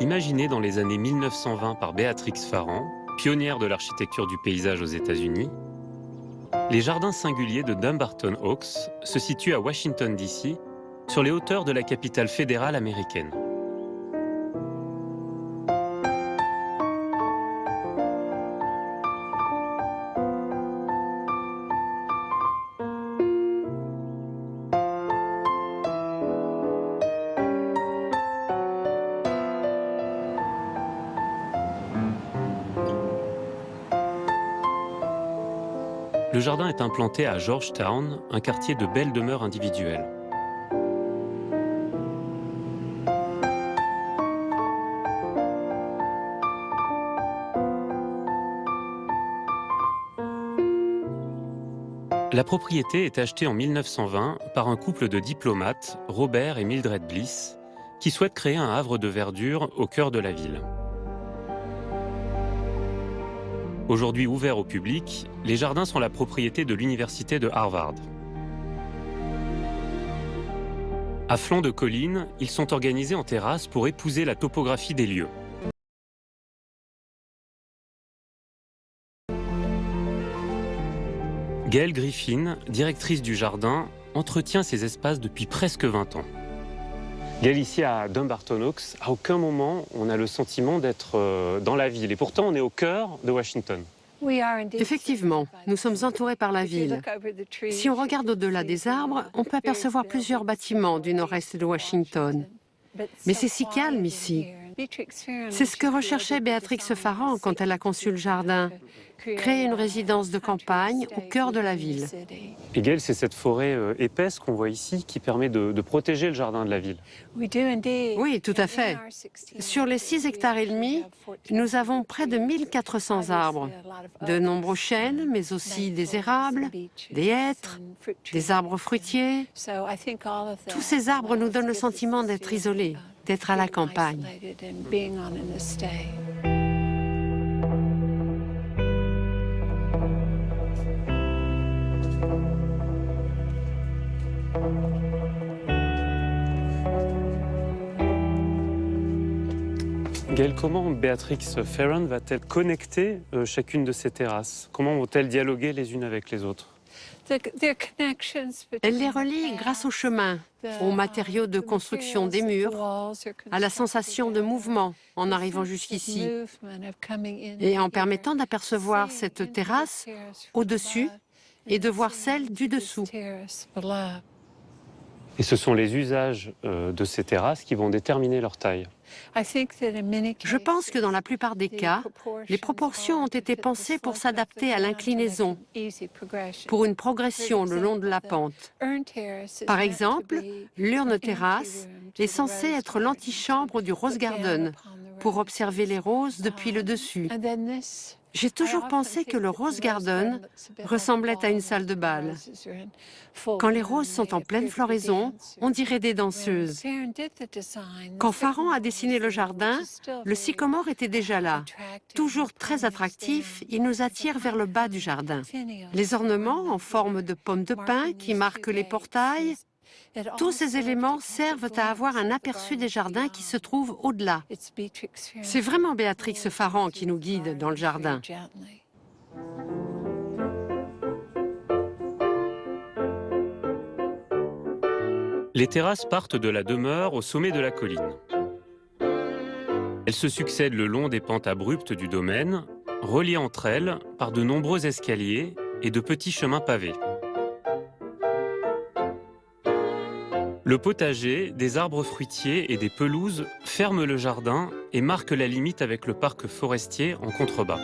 Imaginé dans les années 1920 par Béatrix Farrand, pionnière de l'architecture du paysage aux États-Unis, les jardins singuliers de Dumbarton Oaks se situent à Washington, D.C., sur les hauteurs de la capitale fédérale américaine. Le jardin est implanté à Georgetown, un quartier de belles demeures individuelles. La propriété est achetée en 1920 par un couple de diplomates, Robert et Mildred Bliss, qui souhaitent créer un havre de verdure au cœur de la ville. Aujourd'hui ouverts au public, les jardins sont la propriété de l'université de Harvard. À flanc de collines, ils sont organisés en terrasse pour épouser la topographie des lieux. Gail Griffin, directrice du jardin, entretient ces espaces depuis presque 20 ans. Gail, ici à Dumbarton Oaks, à aucun moment on a le sentiment d'être dans la ville. Et pourtant, on est au cœur de Washington. Effectivement, nous sommes entourés par la ville. Si on regarde au-delà des arbres, on peut apercevoir plusieurs bâtiments du nord-est de Washington. Mais c'est si calme ici. C'est ce que recherchait Béatrix Farrand quand elle a conçu le jardin. Créer une résidence de campagne au cœur de la ville. Et Gail, c'est cette forêt épaisse qu'on voit ici qui permet de protéger le jardin de la ville. Oui, tout à fait. Sur les 6,5 hectares, nous avons près de 1400 arbres. De nombreux chênes, mais aussi des érables, des hêtres, des arbres fruitiers. Tous ces arbres nous donnent le sentiment d'être isolés, d'être à la campagne. Gail, comment Béatrix Farrand va-t-elle connecter chacune de ces terrasses? Comment vont-elles dialoguer les unes avec les autres? Elle les relie grâce au chemin, aux matériaux de construction des murs, à la sensation de mouvement en arrivant jusqu'ici et en permettant d'apercevoir cette terrasse au-dessus et de voir celle du dessous. Et ce sont les usages de ces terrasses qui vont déterminer leur taille. Je pense que dans la plupart des cas, les proportions ont été pensées pour s'adapter à l'inclinaison, pour une progression le long de la pente. Par exemple, l'urne terrasse est censée être l'antichambre du rose garden, pour observer les roses depuis le dessus. J'ai toujours pensé que le rose garden ressemblait à une salle de bal. Quand les roses sont en pleine floraison, on dirait des danseuses. Quand Farrand a dessiné le jardin, le sycomore était déjà là. Toujours très attractif, il nous attire vers le bas du jardin. Les ornements en forme de pommes de pin qui marquent les portails, tous ces éléments servent à avoir un aperçu des jardins qui se trouvent au-delà. C'est vraiment Béatrix Farrand qui nous guide dans le jardin. Les terrasses partent de la demeure au sommet de la colline. Elles se succèdent le long des pentes abruptes du domaine, reliées entre elles par de nombreux escaliers et de petits chemins pavés. Le potager, des arbres fruitiers et des pelouses ferment le jardin et marquent la limite avec le parc forestier en contrebas.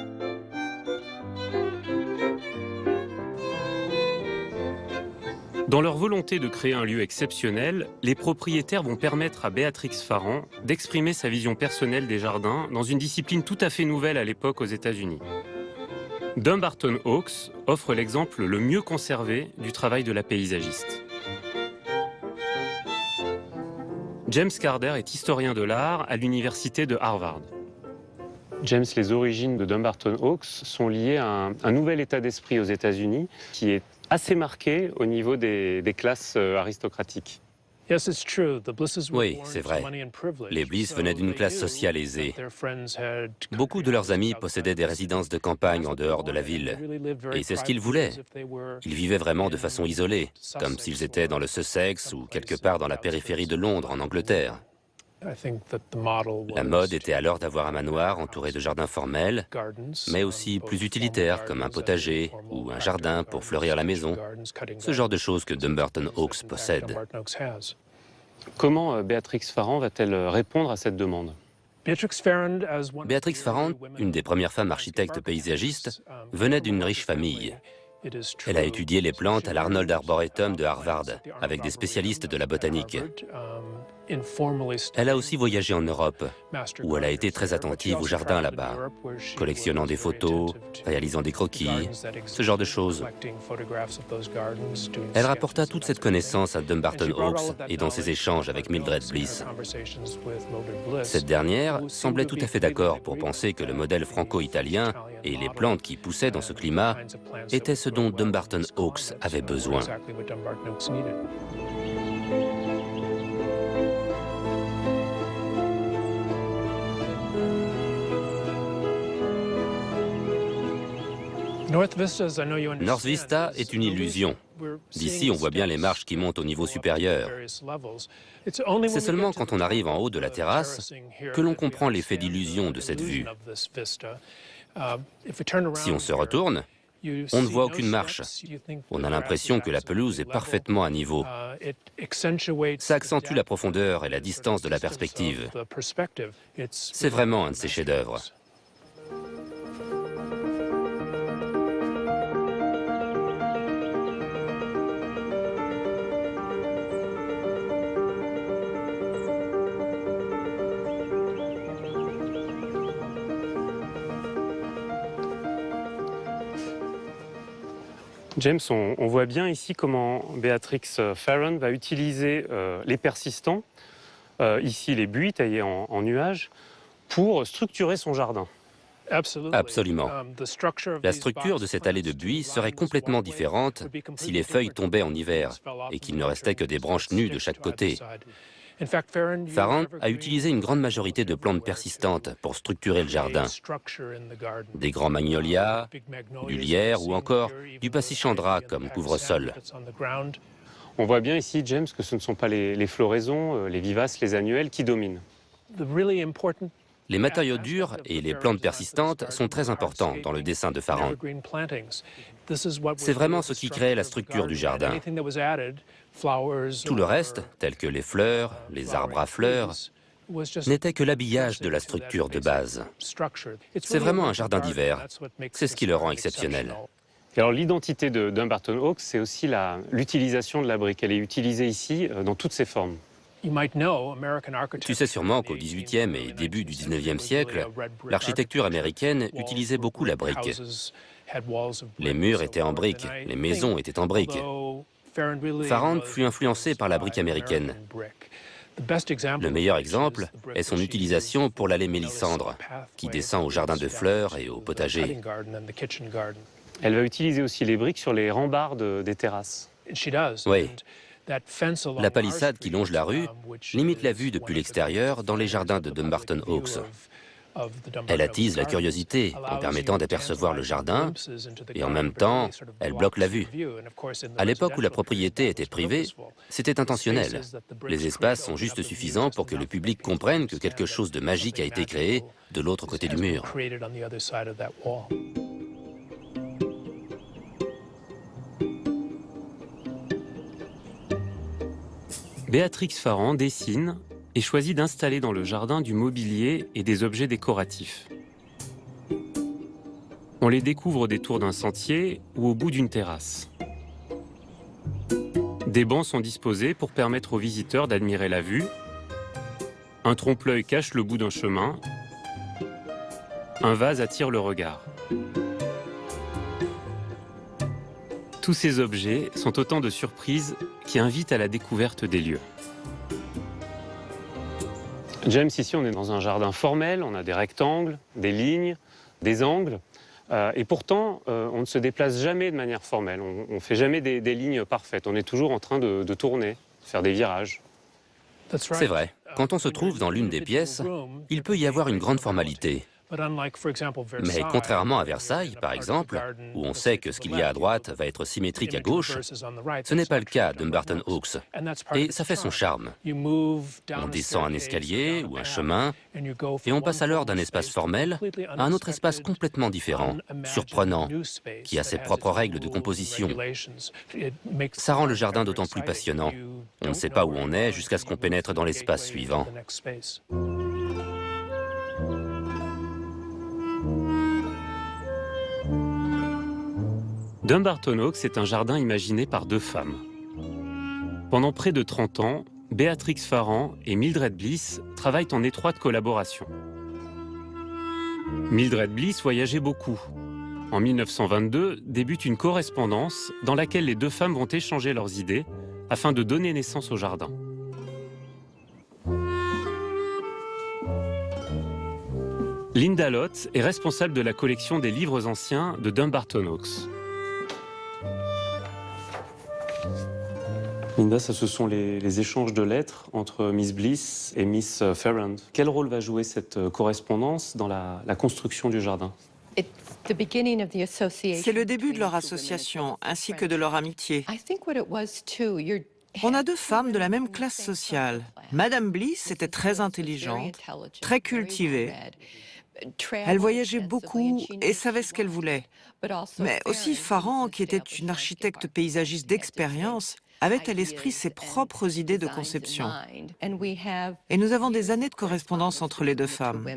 Dans leur volonté de créer un lieu exceptionnel, les propriétaires vont permettre à Béatrix Farrand d'exprimer sa vision personnelle des jardins dans une discipline tout à fait nouvelle à l'époque aux États-Unis. Dumbarton Oaks offre l'exemple le mieux conservé du travail de la paysagiste. James Carder est historien de l'art à l'université de Harvard. James, les origines de Dumbarton Oaks sont liées à un nouvel état d'esprit aux États-Unis qui est assez marqué au niveau des classes aristocratiques. Oui, c'est vrai. Les Bliss venaient d'une classe sociale aisée. Beaucoup de leurs amis possédaient des résidences de campagne en dehors de la ville. Et c'est ce qu'ils voulaient. Ils vivaient vraiment de façon isolée, comme s'ils étaient dans le Sussex ou quelque part dans la périphérie de Londres, en Angleterre. La mode était alors d'avoir un manoir entouré de jardins formels, mais aussi plus utilitaires, comme un potager ou un jardin pour fleurir la maison. Ce genre de choses que Dumbarton Oaks possède. Comment Béatrix Farrand va-t-elle répondre à cette demande? Béatrix Farrand, une des premières femmes architectes paysagistes, venait d'une riche famille. Elle a étudié les plantes à l'Arnold Arboretum de Harvard, avec des spécialistes de la botanique. Elle a aussi voyagé en Europe, où elle a été très attentive au jardin là-bas, collectionnant des photos, réalisant des croquis, ce genre de choses. Elle rapporta toute cette connaissance à Dumbarton Oaks et dans ses échanges avec Mildred Bliss. Cette dernière semblait tout à fait d'accord pour penser que le modèle franco-italien et les plantes qui poussaient dans ce climat étaient ce dont Dumbarton Oaks avait besoin. North Vista est une illusion. D'ici, on voit bien les marches qui montent au niveau supérieur. C'est seulement quand on arrive en haut de la terrasse que l'on comprend l'effet d'illusion de cette vue. Si on se retourne, on ne voit aucune marche. On a l'impression que la pelouse est parfaitement à niveau. Ça accentue la profondeur et la distance de la perspective. C'est vraiment un de ses chefs-d'œuvre. James, on voit bien ici comment Béatrix Farrand va utiliser les persistants, ici les buis taillés en nuages, pour structurer son jardin. Absolument. La structure de cette allée de buis serait complètement différente si les feuilles tombaient en hiver et qu'il ne restait que des branches nues de chaque côté. Farrand a utilisé une grande majorité de plantes persistantes pour structurer le jardin. Des grands magnolias, du lierre ou encore du passichandra comme couvre-sol. On voit bien ici, James, que ce ne sont pas les floraisons, les vivaces, les annuelles qui dominent. Les matériaux durs et les plantes persistantes sont très importants dans le dessin de Farrand. C'est vraiment ce qui crée la structure du jardin. Tout le reste, tel que les fleurs, les arbres à fleurs, n'était que l'habillage de la structure de base. C'est vraiment un jardin d'hiver. C'est ce qui le rend exceptionnel. Et alors l'identité de Dumbarton Oaks, c'est aussi l'utilisation de la brique. Elle est utilisée ici dans toutes ses formes. Tu sais sûrement qu'au XVIIIe et début du XIXe siècle, l'architecture américaine utilisait beaucoup la brique. Les murs étaient en brique, les maisons étaient en brique. Farrand fut influencé par la brique américaine. Le meilleur exemple est son utilisation pour l'allée Mélissandre, qui descend au jardin de fleurs et au potager. Elle va utiliser aussi les briques sur les rambardes des terrasses. Oui. La palissade qui longe la rue limite la vue depuis l'extérieur dans les jardins de Dumbarton Oaks. Elle attise la curiosité en permettant d'apercevoir le jardin et en même temps, elle bloque la vue. À l'époque où la propriété était privée, c'était intentionnel. Les espaces sont juste suffisants pour que le public comprenne que quelque chose de magique a été créé de l'autre côté du mur. Béatrix Farrand dessine et choisit d'installer dans le jardin du mobilier et des objets décoratifs. On les découvre au détour d'un sentier ou au bout d'une terrasse. Des bancs sont disposés pour permettre aux visiteurs d'admirer la vue. Un trompe-l'œil cache le bout d'un chemin. Un vase attire le regard. Tous ces objets sont autant de surprises qui invitent à la découverte des lieux. James, ici on est dans un jardin formel, on a des rectangles, des lignes, des angles. Et pourtant, on ne se déplace jamais de manière formelle. On ne fait jamais des lignes parfaites. On est toujours en train de tourner, faire des virages. C'est vrai, quand on se trouve dans l'une des pièces, il peut y avoir une grande formalité. Mais contrairement à Versailles, par exemple, où on sait que ce qu'il y a à droite va être symétrique à gauche, ce n'est pas le cas à Dumbarton Oaks. Et ça fait son charme. On descend un escalier ou un chemin, et on passe alors d'un espace formel à un autre espace complètement différent, surprenant, qui a ses propres règles de composition. Ça rend le jardin d'autant plus passionnant. On ne sait pas où on est jusqu'à ce qu'on pénètre dans l'espace suivant. Dumbarton Oaks est un jardin imaginé par deux femmes. Pendant près de 30 ans, Béatrix Farrand et Mildred Bliss travaillent en étroite collaboration. Mildred Bliss voyageait beaucoup. En 1922, débute une correspondance dans laquelle les deux femmes vont échanger leurs idées afin de donner naissance au jardin. Linda Lott est responsable de la collection des livres anciens de Dumbarton Oaks. Linda, ce sont les échanges de lettres entre Miss Bliss et Miss Farrand. Quel rôle va jouer cette correspondance dans la construction du jardin? C'est le début de leur association, ainsi que de leur amitié. On a deux femmes de la même classe sociale. Madame Bliss était très intelligente, très cultivée. Elle voyageait beaucoup et savait ce qu'elle voulait. Mais aussi Farrand, qui était une architecte paysagiste d'expérience, avait à l'esprit ses propres idées de conception. Et nous avons des années de correspondance entre les deux femmes.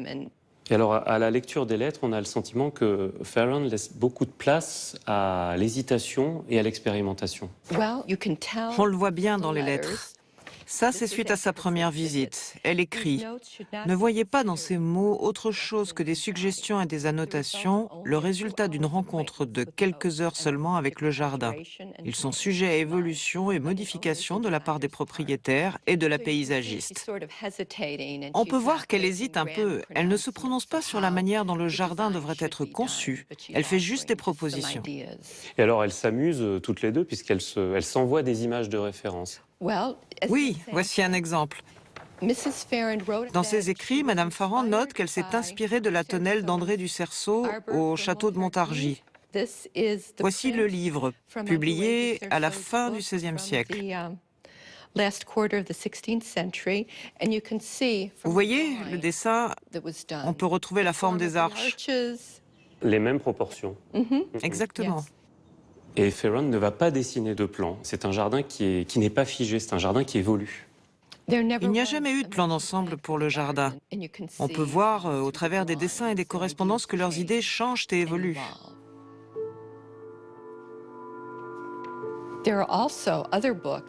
Et alors, à la lecture des lettres, on a le sentiment que Farrand laisse beaucoup de place à l'hésitation et à l'expérimentation. On le voit bien dans les lettres. Ça, c'est suite à sa première visite. Elle écrit « Ne voyez pas dans ces mots autre chose que des suggestions et des annotations, le résultat d'une rencontre de quelques heures seulement avec le jardin. Ils sont sujets à évolution et modification de la part des propriétaires et de la paysagiste. » On peut voir qu'elle hésite un peu. Elle ne se prononce pas sur la manière dont le jardin devrait être conçu. Elle fait juste des propositions. Et alors, elles s'amusent toutes les deux puisqu'elles s'envoient des images de référence. Oui, voici un exemple. Dans ses écrits, Madame Farrand note qu'elle s'est inspirée de la tonnelle d'André du Cerceau au château de Montargis. Voici le livre, publié à la fin du XVIe siècle. Vous voyez, le dessin, on peut retrouver la forme des arches. Les mêmes proportions. Exactement. Et Farrand ne va pas dessiner de plan. C'est un jardin qui n'est pas figé, c'est un jardin qui évolue. Il n'y a jamais eu de plan d'ensemble pour le jardin. On peut voir au travers des dessins et des correspondances que leurs idées changent et évoluent.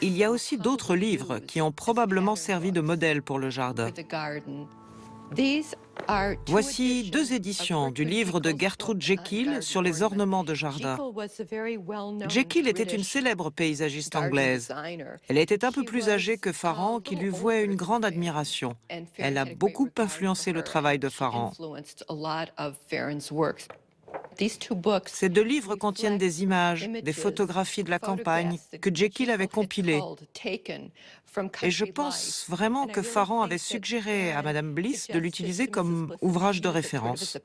Il y a aussi d'autres livres qui ont probablement servi de modèle pour le jardin. Voici deux éditions du livre de Gertrude Jekyll sur les ornements de jardin. Jekyll était une célèbre paysagiste anglaise. Elle était un peu plus âgée que Farrand, qui lui vouait une grande admiration. Elle a beaucoup influencé le travail de Farrand. Ces deux livres contiennent des images, des photographies de la campagne que Jekyll avait compilées. Et je pense vraiment que Farrand avait suggéré à Madame Bliss de l'utiliser comme ouvrage de référence.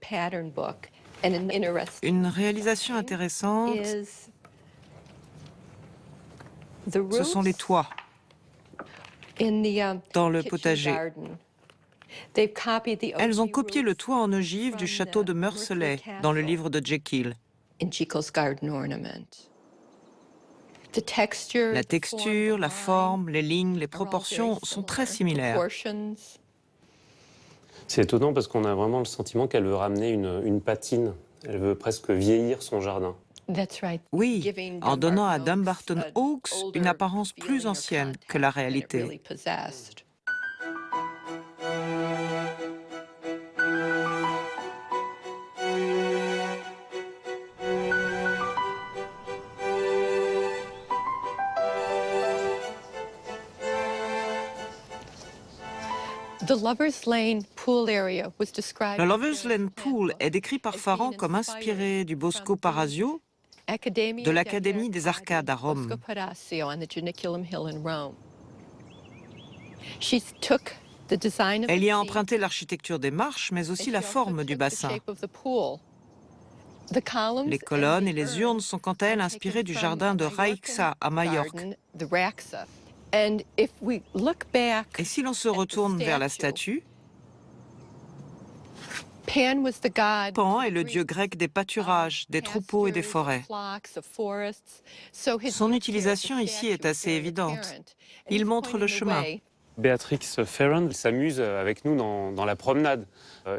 Une réalisation intéressante, ce sont les toits dans le potager. Elles ont copié le toit en ogive du château de Meurceley dans le livre de Jekyll. La texture, la forme, les lignes, les proportions sont très similaires. C'est étonnant parce qu'on a vraiment le sentiment qu'elle veut ramener une patine. Elle veut presque vieillir son jardin. Oui, en donnant à Dumbarton Oaks une apparence plus ancienne que la réalité. Le Lovers Lane Pool est décrit par Farrand comme inspiré du Bosco Parasio de l'Académie des Arcades à Rome. Elle y a emprunté l'architecture des marches, mais aussi la forme du bassin. Les colonnes et les urnes sont quant à elles inspirées du jardin de Raixa à Majorque. Et si l'on se retourne vers la statue, Pan est le dieu grec des pâturages, des troupeaux et des forêts. Son utilisation ici est assez évidente. Il montre le chemin. Beatrix Farron s'amuse avec nous dans la promenade.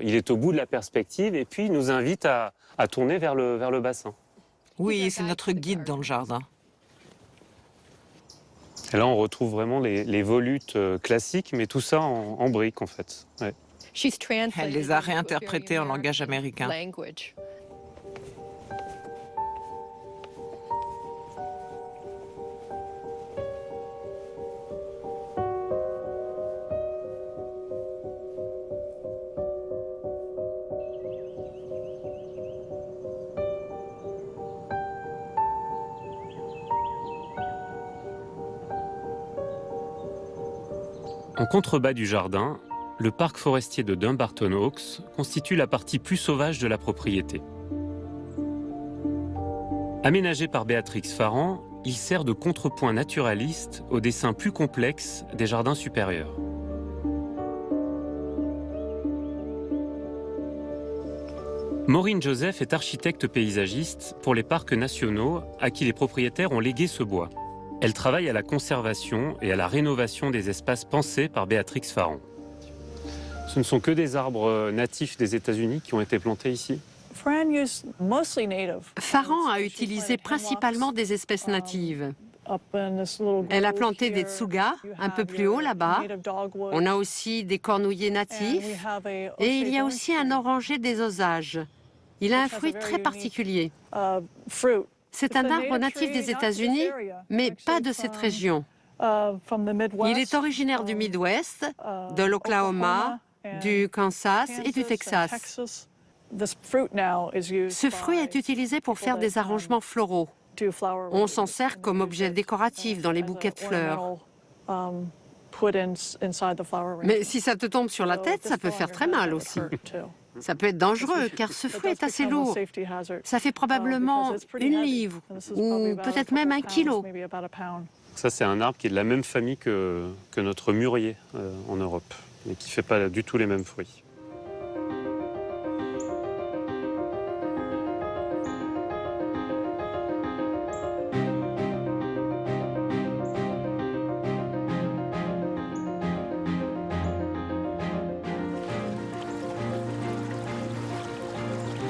Il est au bout de la perspective et puis il nous invite à tourner vers le bassin. Oui, c'est notre guide dans le jardin. Et là, on retrouve vraiment les volutes classiques, mais tout ça en briques, en fait. Ouais. Elle les a réinterprétés en langage américain. En contrebas du jardin, le parc forestier de Dumbarton Oaks constitue la partie plus sauvage de la propriété. Aménagé par Beatrix Farran, il sert de contrepoint naturaliste au dessin plus complexe des jardins supérieurs. Maureen Joseph est architecte paysagiste pour les parcs nationaux à qui les propriétaires ont légué ce bois. Elle travaille à la conservation et à la rénovation des espaces pensés par Beatrix Farran. Ce ne sont que des arbres natifs des États-Unis qui ont été plantés ici? Farran a utilisé principalement des espèces natives. Elle a planté des tsugas un peu plus haut là-bas. On a aussi des cornouillers natifs et il y a aussi un oranger des Osages. Il a un fruit très particulier. C'est un arbre natif des États-Unis, mais pas de cette région. Il est originaire du Midwest, de l'Oklahoma, du Kansas et du Texas. Ce fruit est utilisé pour faire des arrangements floraux. On s'en sert comme objet décoratif dans les bouquets de fleurs. Mais si ça te tombe sur la tête, ça peut faire très mal aussi. Ça peut être dangereux car ce fruit est assez lourd. Ça fait probablement 1 livre ou peut-être même 1 kilo. Ça, c'est un arbre qui est de la même famille que notre mûrier en Europe, mais qui ne fait pas du tout les mêmes fruits.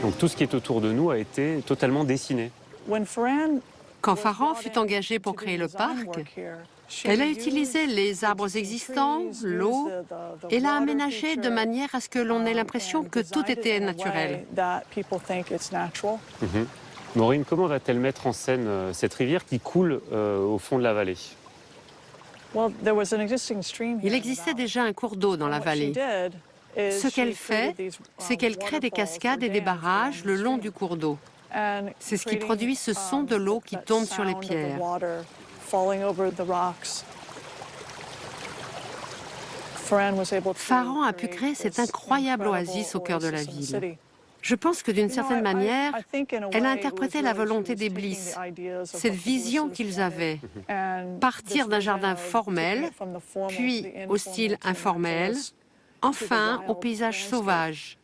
Donc tout ce qui est autour de nous a été totalement dessiné. Quand Farran fut engagée pour créer le parc, elle a utilisé les arbres existants, l'eau, et l'a aménagé de manière à ce que l'on ait l'impression que tout était naturel. Maureen, comment va-t-elle mettre en scène cette rivière qui coule au fond de la vallée? Il existait déjà un cours d'eau dans la vallée. Ce qu'elle fait, c'est qu'elle crée des cascades et des barrages le long du cours d'eau. C'est ce qui produit ce son de l'eau qui tombe sur les pierres. Farran a pu créer cette incroyable oasis au cœur de la ville. Je pense que d'une certaine manière, elle a interprété la volonté des Bliss, cette vision qu'ils avaient. Partir d'un jardin formel, puis au style informel, enfin au paysage sauvage.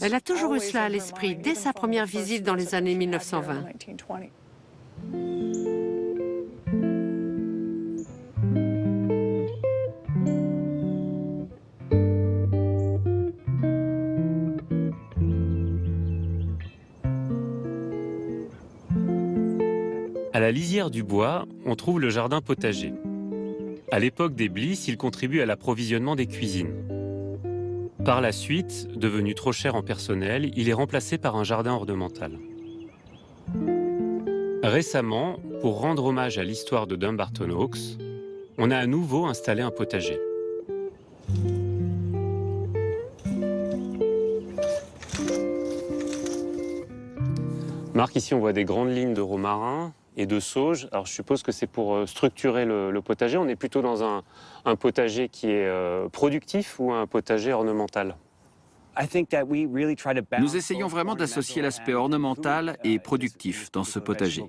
Elle a toujours eu cela à l'esprit dès sa première visite dans les années 1920. À la lisière du bois, on trouve le jardin potager. À l'époque des Bliss, il contribue à l'approvisionnement des cuisines. Par la suite, devenu trop cher en personnel, il est remplacé par un jardin ornemental. Récemment, pour rendre hommage à l'histoire de Dumbarton Oaks, on a à nouveau installé un potager. Marc, ici on voit des grandes lignes de romarin et de sauge. Alors je suppose que c'est pour structurer le potager. On est plutôt dans un potager qui est productif ou un potager ornemental? Nous essayons vraiment d'associer l'aspect ornemental et productif dans ce potager.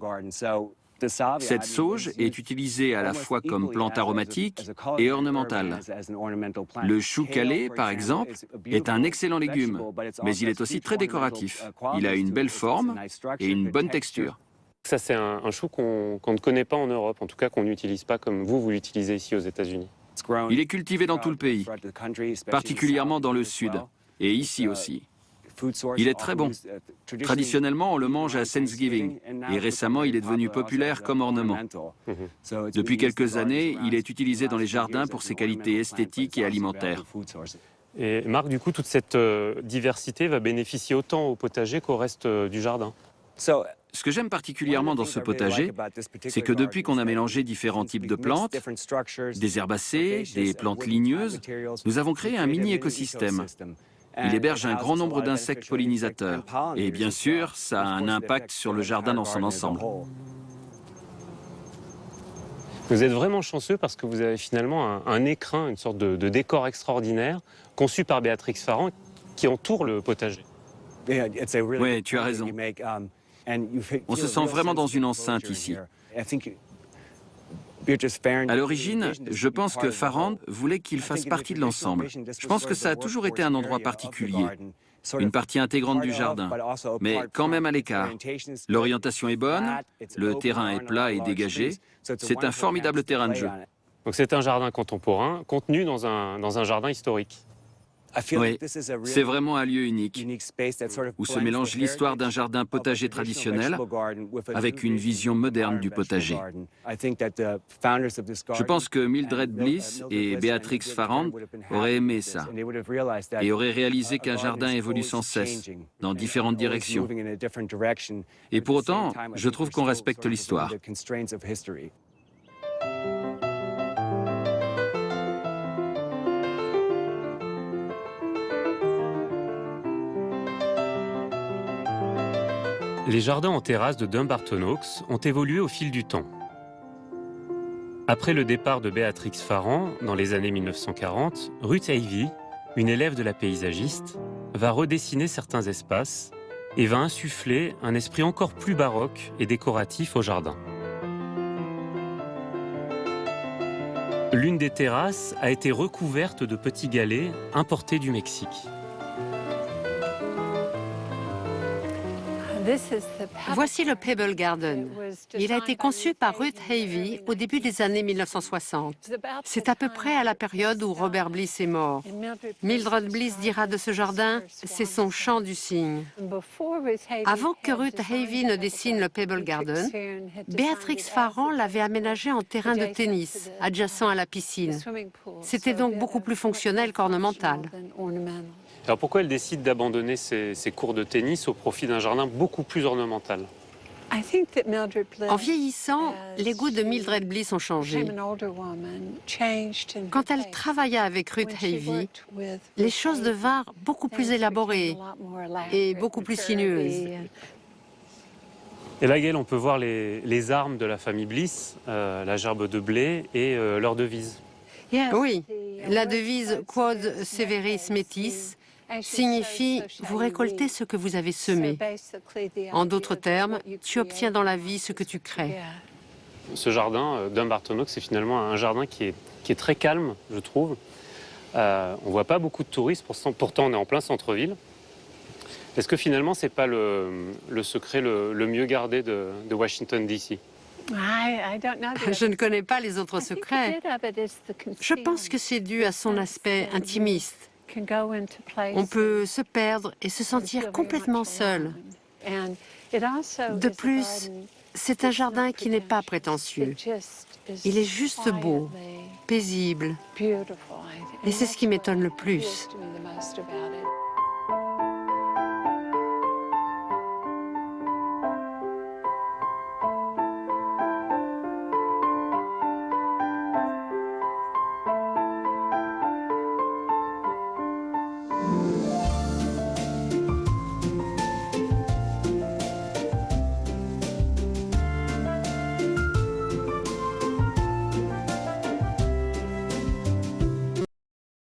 Cette sauge est utilisée à la fois comme plante aromatique et ornementale. Le chou calais, par exemple, est un excellent légume, mais il est aussi très décoratif. Il a une belle forme et une bonne texture. Ça, c'est un chou qu'on ne connaît pas en Europe, en tout cas qu'on n'utilise pas comme vous l'utilisez ici aux États-Unis. Il est cultivé dans tout le pays, particulièrement dans le sud, et ici aussi. Il est très bon. Traditionnellement, on le mange à Thanksgiving, et récemment, il est devenu populaire comme ornement. Depuis quelques années, il est utilisé dans les jardins pour ses qualités esthétiques et alimentaires. Et Marc, du coup, toute cette diversité va bénéficier autant au potager qu'au reste du jardin. Ce que j'aime particulièrement dans ce potager, c'est que depuis qu'on a mélangé différents types de plantes, des herbacées, des plantes ligneuses, nous avons créé un mini-écosystème. Il héberge un grand nombre d'insectes pollinisateurs. Et bien sûr, ça a un impact sur le jardin dans son ensemble. Vous êtes vraiment chanceux parce que vous avez finalement un écrin, une sorte de décor extraordinaire, conçu par Béatrix Farrand, qui entoure le potager. Oui, tu as raison. On se sent vraiment dans une enceinte ici. À l'origine, je pense que Farrand voulait qu'il fasse partie de l'ensemble. Je pense que ça a toujours été un endroit particulier, une partie intégrante du jardin, mais quand même à l'écart. L'orientation est bonne, le terrain est plat et dégagé, c'est un formidable terrain de jeu. Donc c'est un jardin contemporain, contenu dans un jardin historique. Oui, c'est vraiment un lieu unique, où se mélange l'histoire d'un jardin potager traditionnel avec une vision moderne du potager. Je pense que Mildred Bliss et Béatrix Farrand auraient aimé ça et auraient réalisé qu'un jardin évolue sans cesse, dans différentes directions. Et pour autant, je trouve qu'on respecte l'histoire. Les jardins en terrasse de Dumbarton Oaks ont évolué au fil du temps. Après le départ de Béatrix Farrand, dans les années 1940, Ruth Avey, une élève de la paysagiste, va redessiner certains espaces et va insuffler un esprit encore plus baroque et décoratif au jardin. L'une des terrasses a été recouverte de petits galets importés du Mexique. Voici le Pebble Garden. Il a été conçu par Ruth Avey au début des années 1960. C'est à peu près à la période où Robert Bliss est mort. Mildred Bliss dira de ce jardin, c'est son chant du cygne. Avant que Ruth Avey ne dessine le Pebble Garden, Béatrix Farrand l'avait aménagé en terrain de tennis, adjacent à la piscine. C'était donc beaucoup plus fonctionnel qu'ornemental. Alors pourquoi elle décide d'abandonner ses cours de tennis au profit d'un jardin beaucoup plus ornemental? En vieillissant, les goûts de Mildred Bliss ont changé. Quand elle travailla avec Ruth Avey, les choses devinrent beaucoup plus élaborées et beaucoup plus sinueuses. Et là, Gaëlle, on peut voir les armes de la famille Bliss, la gerbe de blé et leur devise. Oui, la devise Quod Severis Metis signifie « vous récoltez ce que vous avez semé ». En d'autres termes, tu obtiens dans la vie ce que tu crées. Ce jardin, Dumbarton Oaks, c'est finalement un jardin qui est très calme, je trouve. On ne voit pas beaucoup de touristes, pourtant on est en plein centre-ville. Est-ce que finalement, ce n'est pas le secret le mieux gardé de Washington, D.C.? Je ne connais pas les autres secrets. Je pense que c'est dû à son aspect intimiste. On peut se perdre et se sentir complètement seul. De plus, c'est un jardin qui n'est pas prétentieux. Il est juste beau, paisible. Et c'est ce qui m'étonne le plus.